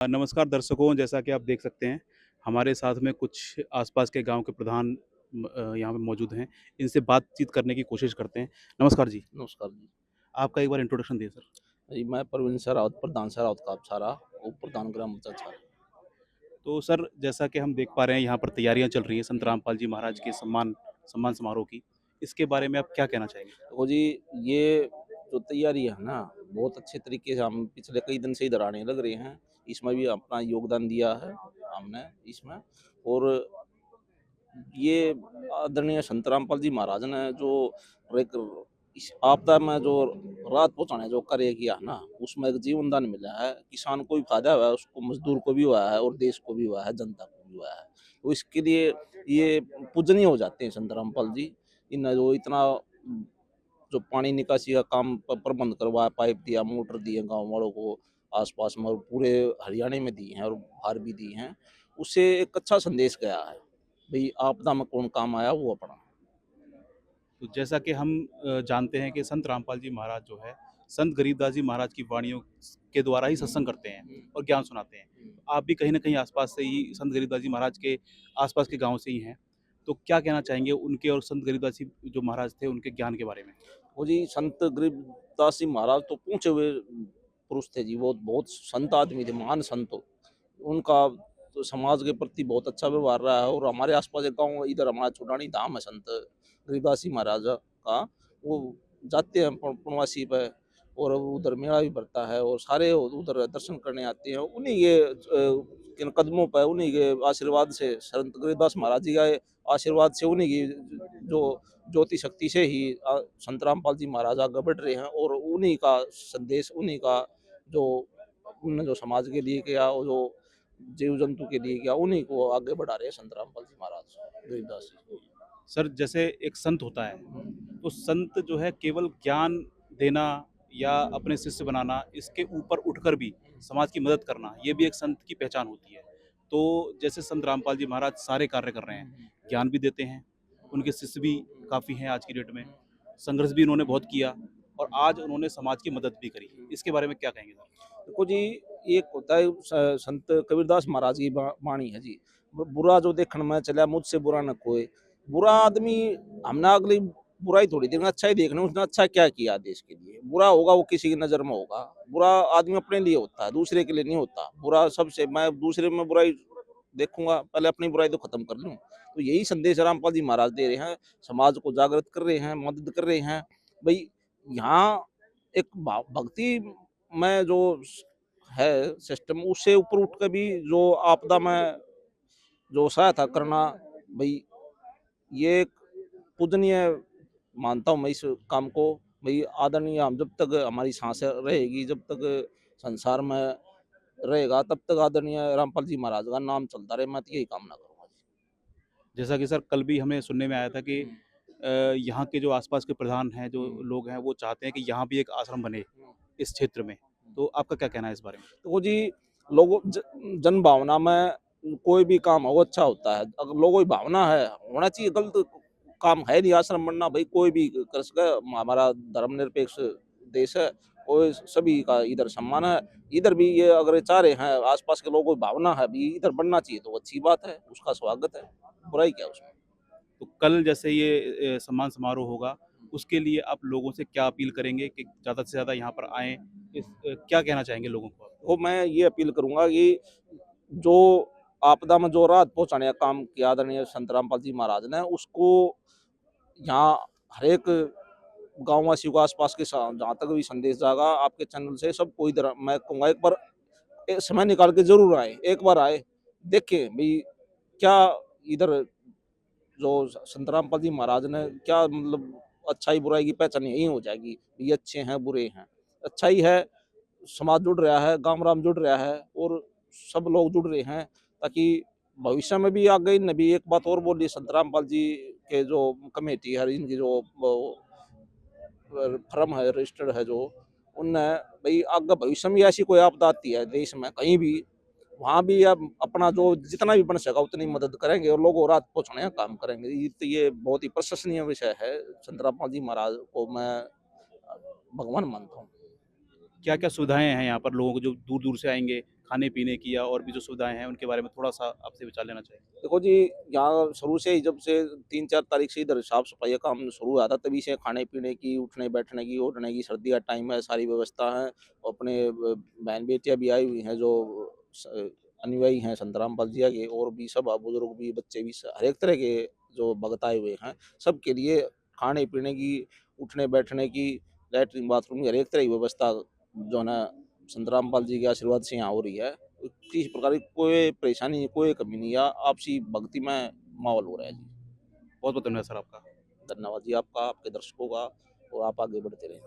नमस्कार दर्शकों, जैसा कि आप देख सकते हैं, हमारे साथ में कुछ आसपास के गाँव के प्रधान यहाँ पे मौजूद हैं। इनसे बातचीत करने की कोशिश करते हैं। नमस्कार जी, नमस्कार जी। आपका एक बार इंट्रोडक्शन दें सर। जी, मैं प्रवीण सरावत, प्रधान सरावत का छारा, उप प्रधान ग्राम पंचायत छारा। तो सर, जैसा कि हम देख पा रहे हैं यहाँ पर तैयारियाँ चल रही हैं संत रामपाल जी महाराज के सम्मान सम्मान समारोह की। इसके बारे में आप क्या कहना चाहेंगे? देखो जी, ये जो तैयारी है ना, बहुत अच्छे तरीके से हम पिछले कई दिन से इधर आने लग रहे हैं। इसमें भी अपना योगदान दिया है हमने इसमें। और ये आदरणीय संत रामपाल जी महाराज ने जो एक इस आपदा में जो राहत पहुँचाने जो कार्य किया ना, उसमें एक जीवन दान मिला है। किसान को भी फायदा हुआ है, उसको मजदूर को भी हुआ है और देश को भी हुआ है, जनता को भी हुआ है। तो इसके लिए ये पूजनीय हो जाते हैं संत रामपाल जी। इन जो इतना जो पानी निकासी का काम प्रबंध करवाया, पाइप दिया, मोटर दिए गाँव वालों को, आस-पास में और पूरे हरियाणा में दिए हैं और बाहर भी दिए हैं। उससे एक अच्छा संदेश गया है। भई आपदा में कौन काम आया वो अपना। तो जैसा कि हम जानते हैं कि संत रामपाल जी महाराज जो है, संत गरीबदास जी महाराज की वाणियों के द्वारा ही सत्संग करते हैं और ज्ञान सुनाते हैं। तो आप भी कहीं न कहीं आसपास से ही संत गरीबदास जी महाराज के आसपास के गाँव से ही हैं। तो क्या कहना चाहेंगे उनके और संत गरीबदास जी जो महाराज थे, उनके ज्ञान के बारे में? वो जी संत गरीबदास जी महाराज तो पूछे हुए पुरुष थे जी, वो बहुत संत आदमी थे, महान संत हो। उनका तो समाज के प्रति बहुत अच्छा व्यवहार रहा है और हमारे आस-पास एक गाँव इधर हमारा छोटानी धाम है संत गरीबदास जी महाराज का, वो जाते हैं पूर्णवासी पे और उधर मेला भी भरता है और सारे उधर दर्शन करने आते हैं। उन्हीं के किन कदमों पे, उन्हीं के आशीर्वाद से, संत गरीबदास महाराज जी के आशीर्वाद से, उन्हीं की जो ज्योति शक्ति से ही संत रामपाल जी महाराज आगे बढ़ रहे हैं और उन्हीं का संदेश, उन्हीं का जो उन्होंने जो समाज के लिए किया और जो जीव जंतु के लिए किया, उन्हीं को आगे बढ़ा रहे हैं संत रामपाल जी महाराज गरीबदास जी। सर, जैसे एक संत होता है, तो संत जो है केवल ज्ञान देना या अपने शिष्य बनाना, इसके ऊपर उठकर भी समाज की मदद करना, ये भी एक संत की पहचान होती है। तो जैसे संत रामपाल जी महाराज सारे कार्य कर रहे हैं, ज्ञान भी देते हैं, उनके शिष्य भी काफ़ी हैं आज की डेट में, संघर्ष भी उन्होंने बहुत किया और आज उन्होंने समाज की मदद भी करी। इसके बारे में क्या कहेंगे सर? देखो जी, एक होता है संत कबीरदास महाराज की वाणी है जी, बुरा जो देखण में चला मुझसे बुरा न कोई। बुरा आदमी हमने अगली बुराई थोड़ी देखना, अच्छा ही देखना, उसने अच्छा क्या किया देश के लिए। बुरा होगा वो किसी की नजर में होगा। बुरा आदमी अपने लिए होता है, दूसरे के लिए नहीं होता। बुरा सबसे, मैं दूसरे में बुराई देखूंगा, पहले अपनी बुराई तो खत्म कर लूं। तो यही संदेश रामपाल जी महाराज दे रहे हैं, समाज को जागृत कर रहे हैं, मदद कर रहे हैं। भाई यहाँ एक भक्ति में जो है सिस्टम, उससे ऊपर उठ के भी जो आपदा में जो सहायता करना, भाई ये एक पूजनीय मानता हूँ मैं इस काम को। भाई आदरणीय, हम जब तक हमारी सांसें रहेगी, जब तक संसार में रहेगा, तब तक आदरणीय रामपाल जी महाराज का नाम चलता रहे, मैं तो यही कामना करूंगा जी। जैसा कि सर कल भी हमें सुनने में आया था कि यहाँ के जो आसपास के प्रधान हैं, जो लोग हैं, वो चाहते हैं कि यहाँ भी एक आश्रम बने इस क्षेत्र में। तो आपका क्या कहना है इस बारे में? तो वो जी लोगों जन भावना में कोई भी काम हो अच्छा होता है। अगर लोगों की भावना है, होना चाहिए। गलत काम है नहीं आश्रम बनना, भाई कोई भी कर सके। हमारा धर्मनिरपेक्ष देश है, कोई सभी का इधर सम्मान है। इधर भी ये अगर चाह रहे हैं, आसपास के लोगों की भावना है भी इधर बनना चाहिए, तो अच्छी बात है, उसका स्वागत है। बुराई क्या है उसमें? तो कल जैसे ये सम्मान समारोह होगा, उसके लिए आप लोगों से क्या अपील करेंगे कि ज़्यादा से ज़्यादा यहाँ पर आएँ? क्या कहना चाहेंगे लोगों को आप? तो मैं ये अपील करूंगा कि जो आपदा में जो राहत पहुंचाने का काम किया आदरणीय संत रामपाल जी महाराज ने, उसको यहाँ हर एक गाँव वासियों को, आसपास के जहाँ तक भी संदेश जाएगा आपके चैनल से, सबको इधर मैं कहूँगा एक बार समय निकाल के जरूर आए, एक बार आए, देखें भाई क्या इधर जो संत रामपाल जी महाराज ने क्या, मतलब अच्छाई बुराई की पहचान यही हो जाएगी। ये अच्छे हैं, बुरे हैं। अच्छाई है, समाज जुड़ रहा है, गाँव राम जुड़ रहा है और सब लोग जुड़ रहे हैं, ताकि भविष्य में भी आगे न भी। एक बात और बोली संत रामपाल जी के जो कमेटी है, इनकी जो फर्म है, रजिस्टर्ड है जो, उनने भाई आगे भविष्य में ऐसी कोई आपदा आती है देश में कहीं भी, वहाँ भी अब अपना जो जितना भी बन सका उतनी मदद करेंगे और लोगों को राहत पहुँचाने का काम करेंगे। ये बहुत ही प्रशंसनीय विषय है। संत रामपाल जी महाराज को मैं भगवान मानता हूँ। क्या-क्या सुविधाएँ हैं यहाँ पर लोगों को जो दूर-दूर से आएँगे, खाने पीने की या और भी जो सुविधाएं हैं उनके बारे में थोड़ा सा आपसे विचार लेना चाहेंगे। देखो जी, यहाँ शुरू से ही जब से 3-4 तारीख से इधर साफ-सफाई का काम शुरू हुआ था, तभी से खाने-पीने की, उठने-बैठने की, ओढ़ने की, सर्दी का टाइम है, सारी व्यवस्था है। और अपने बहन-बेटियाँ भी आई हुई हैं जो स अनुयायी हैं संत रामपाल जिया के, और भी सब बुजुर्ग भी, बच्चे भी, हर एक तरह के जो भक्त आए हुए हैं, सबके लिए खाने-पीने की, उठने-बैठने की, लैट्रिन बाथरूम की हर एक तरह की व्यवस्था जो है ना संत रामपाल जी के आशीर्वाद से यहाँ हो रही है। किसी प्रकार की कोई परेशानी, कोई कमी नहीं है, आपसी भक्ति में माहौल हो रहा है जी। बहुत बहुत धन्यवाद सर आपका। धन्यवाद जी आपका, आपके दर्शकों का, और आप आगे बढ़ते रहें।